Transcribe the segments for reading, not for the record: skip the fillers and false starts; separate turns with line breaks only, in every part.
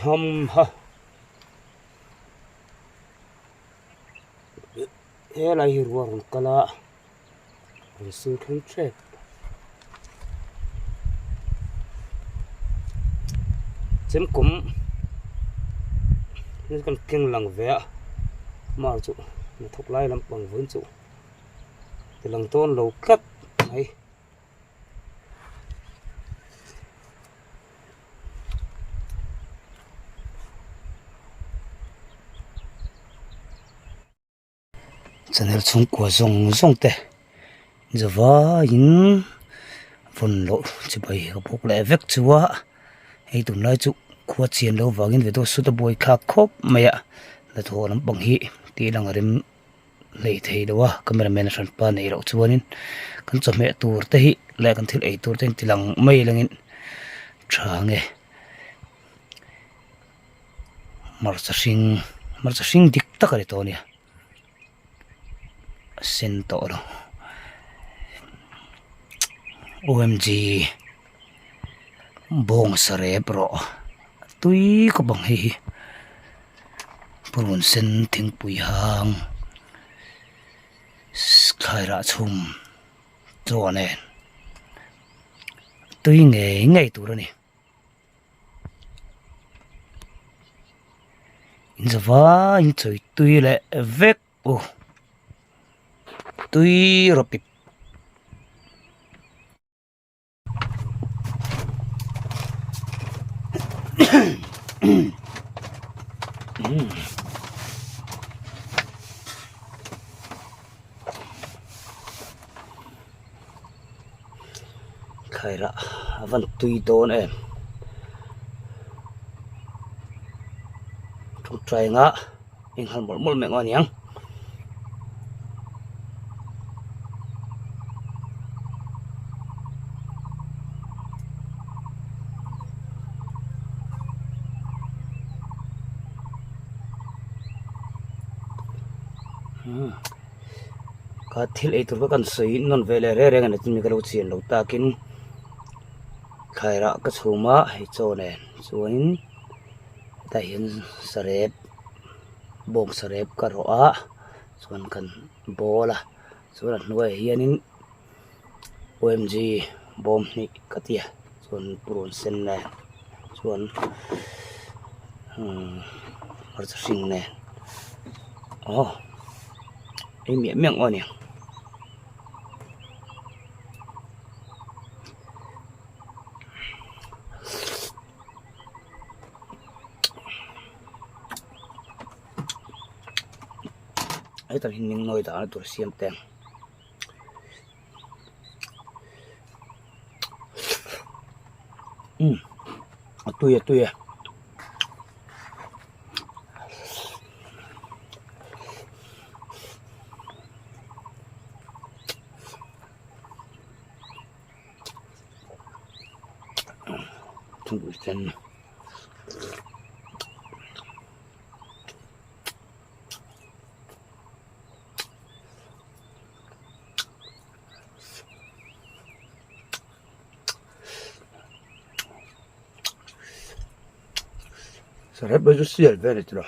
hom ha he lai hi ruar kala risu thun trek chem kum ni kan keng lang ve mar chu na thok lai lam pang vun chu ti lang ton lo khat ai channel chung kwa zong zong te zawa in von lo chi bai ka phok le vek chuwa hei tun lai chu khuwa chian lo wangin ve to su ta boi kha khop maya la tho lam bang hi ti lang rim lei thei lo wa cameraman ran pa nei ro chuanin kan chome tur te hi le kan thil ei tur ten tilang mai langin thange mar cha hring dik takari to nia sen to lo OMG bong sare bro tui ko bang hi purun sen thing pui hang khaira chum chone tui nge tu ro ni in zawa in choi tui le vek o tui ro pip khaira avan tui don em thu trai nga in hal mol mol me ngon yang ka thil ei tur ka kan soi non vele re re ngana tin mi ka lo chian lo takin khaira ka chuma hei chone chuanin ta hian sarep bong sarep ka ro a chuan kan bola chuan hnuai hianin OMG bom ni katia chuan purun sen ne chuan ar cha hring ne oh ei mi meng on ya ai ta hin ning noi da tur siam teng tuya tunggu sen sarebbe giusto il veritro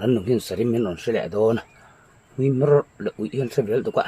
anh nông dân sari men on sele don wi mer le wi hen sebel to ka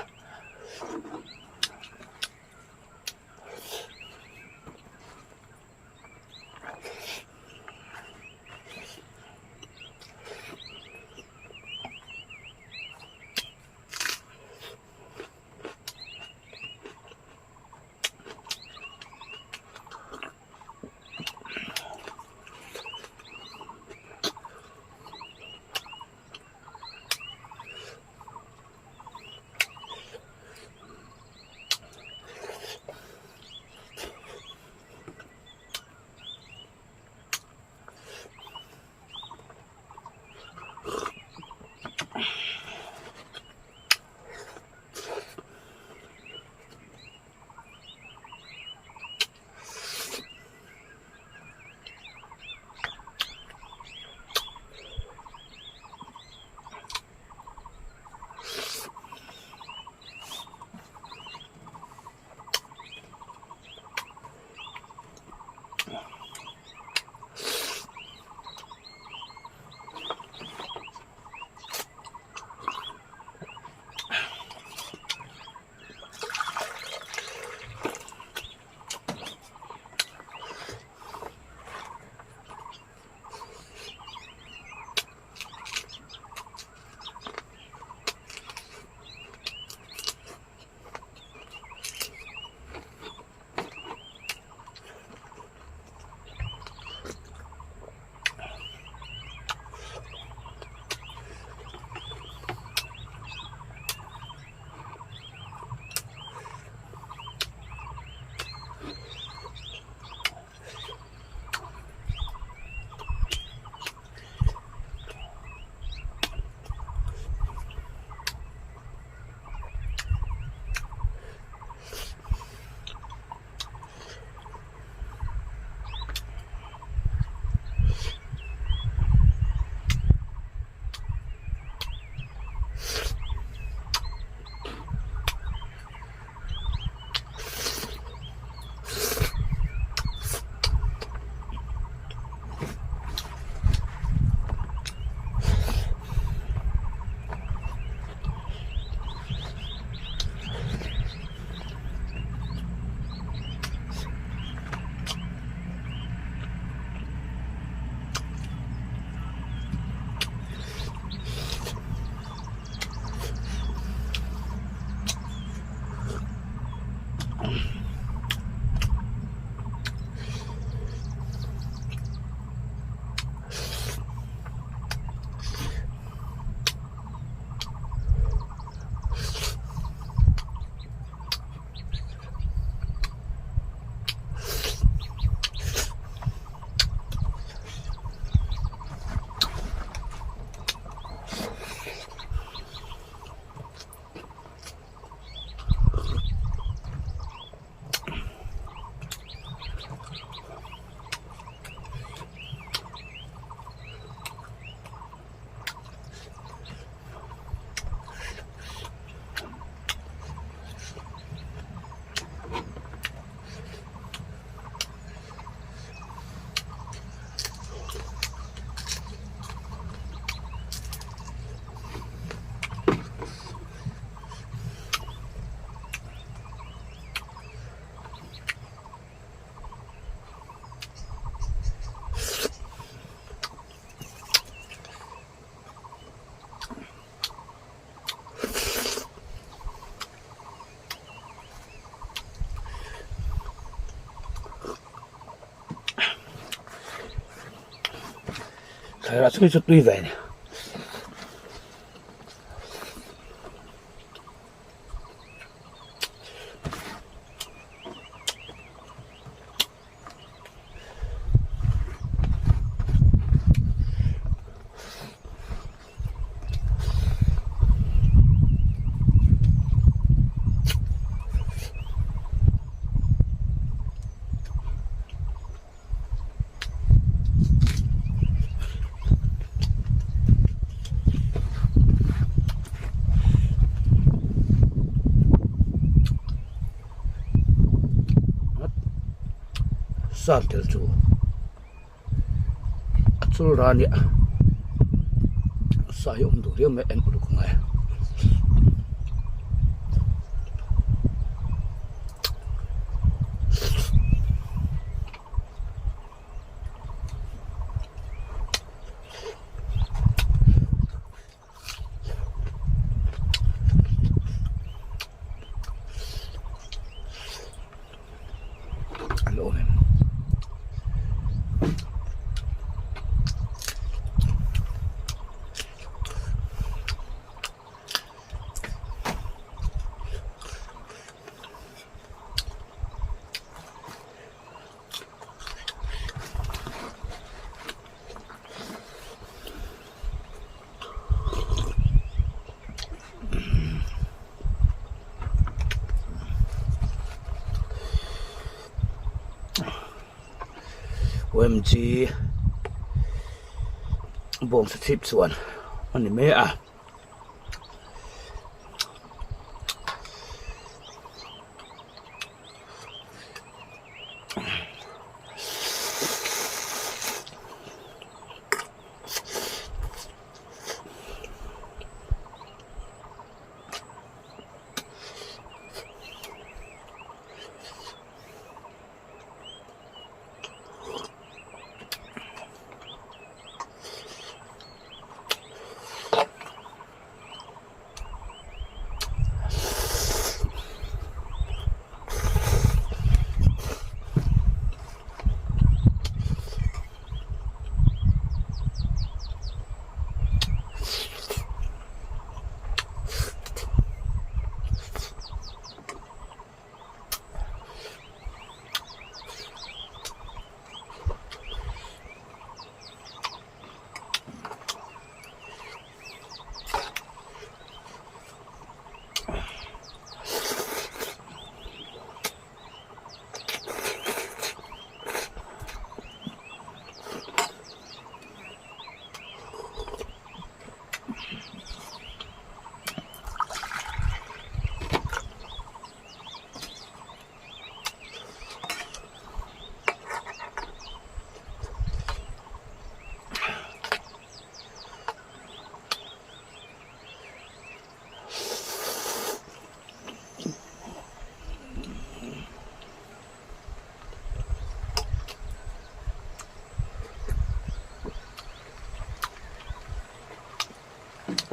thay ra suy chút tuy vậy nè sam tel chu achul rania sai du riam me en ulu ngai alo men OMG บ่งสถิตส่วนอันนี้ไม่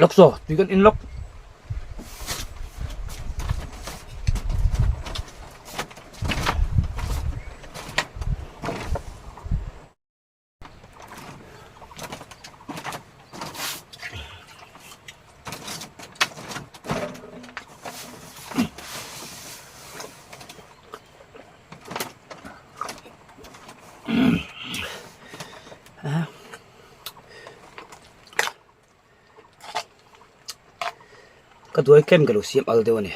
ล็อกโซ่ตีกันอินล็อกก็ตัวเข้มกับลูกเสียมเอาเดี๋ยวนี้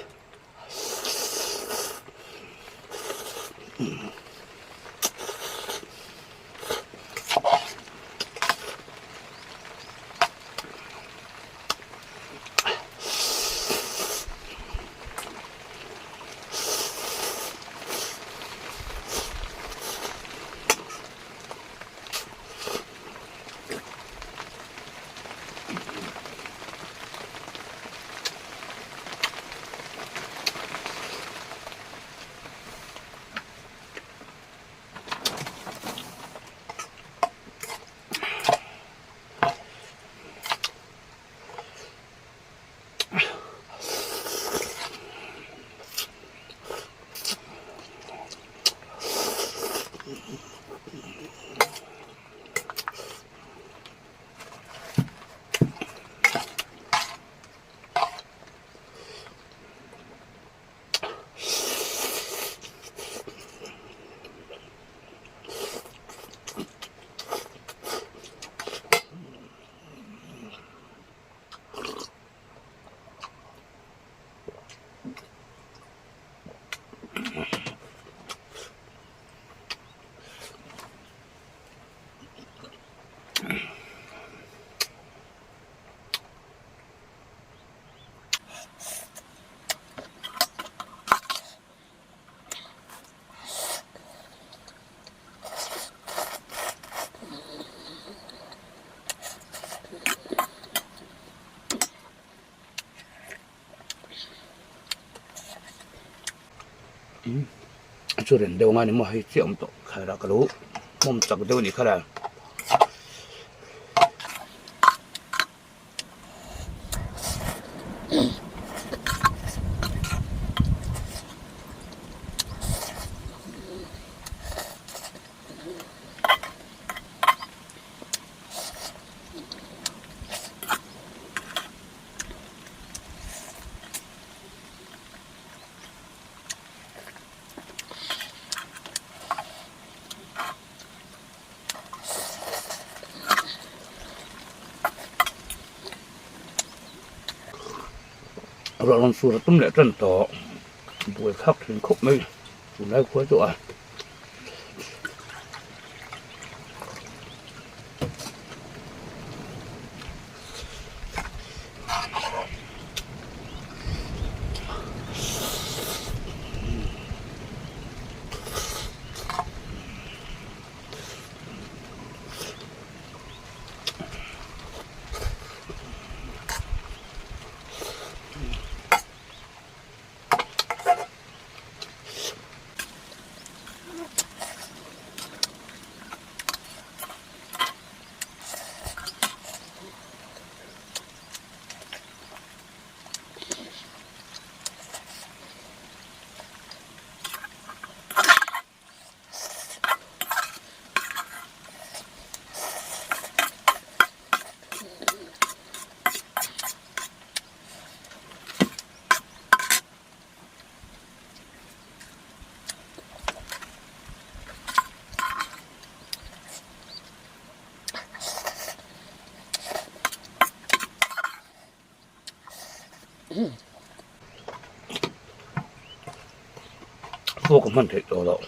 cho đến đâu ngay mà hay chuyện to khai ra cái lú mồm chặt đâu đi khai ra rồi làm sủi tôm lệ trần to buổi khắcถึงkhúc mấy chủ này cuối chỗ à vô cùng mình thấy đồ đâu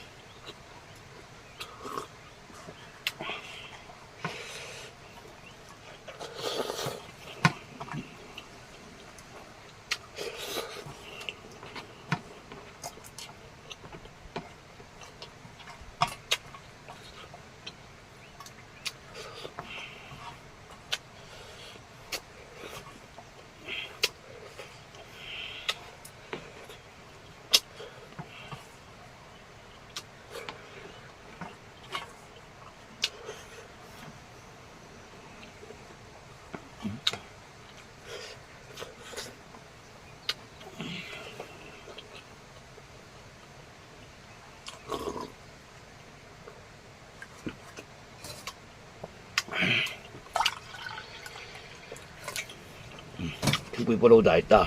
bị bao lâu đại ta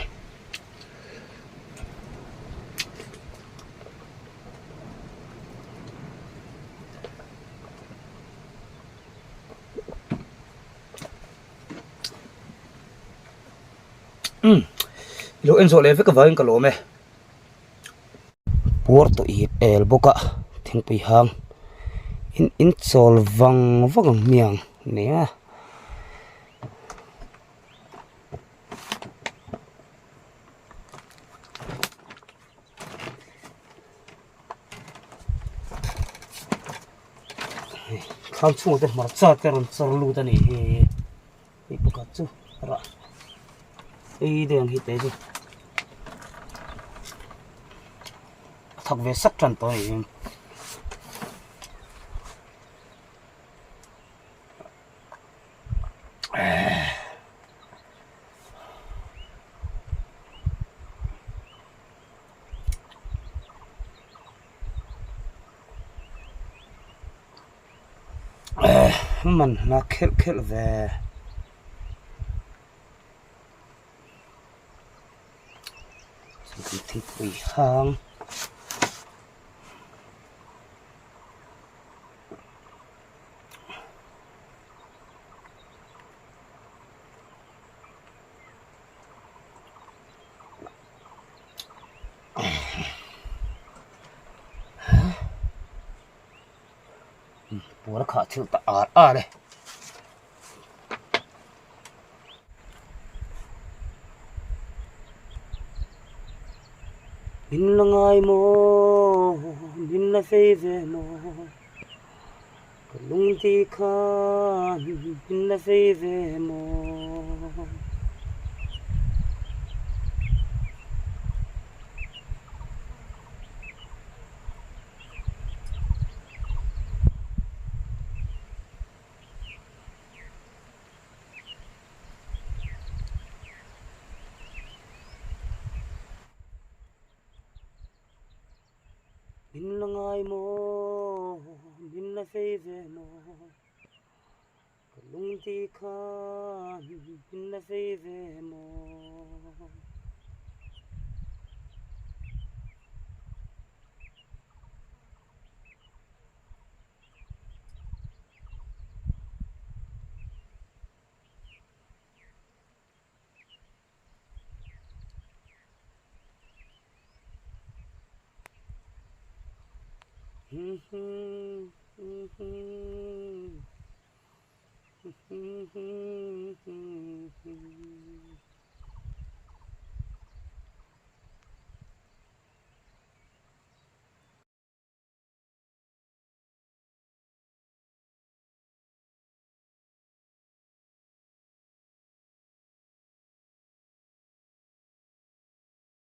lo en so le fe ka vain ka lo me Porto i el boka thing pi hang in chol wang wang miang ne khang chung te mar cha te ron chor lu ta ni hi boka chu ra ei deng hi te chu thak ve sak tran to hi mình nó khel về thịt quỷ hang bố nó khả chịu tạ đây min là ngày mô min là phê về mô lung ti khan min là phê về mô min là ngai mo min là phê về mo lung ti khan min là phê về mo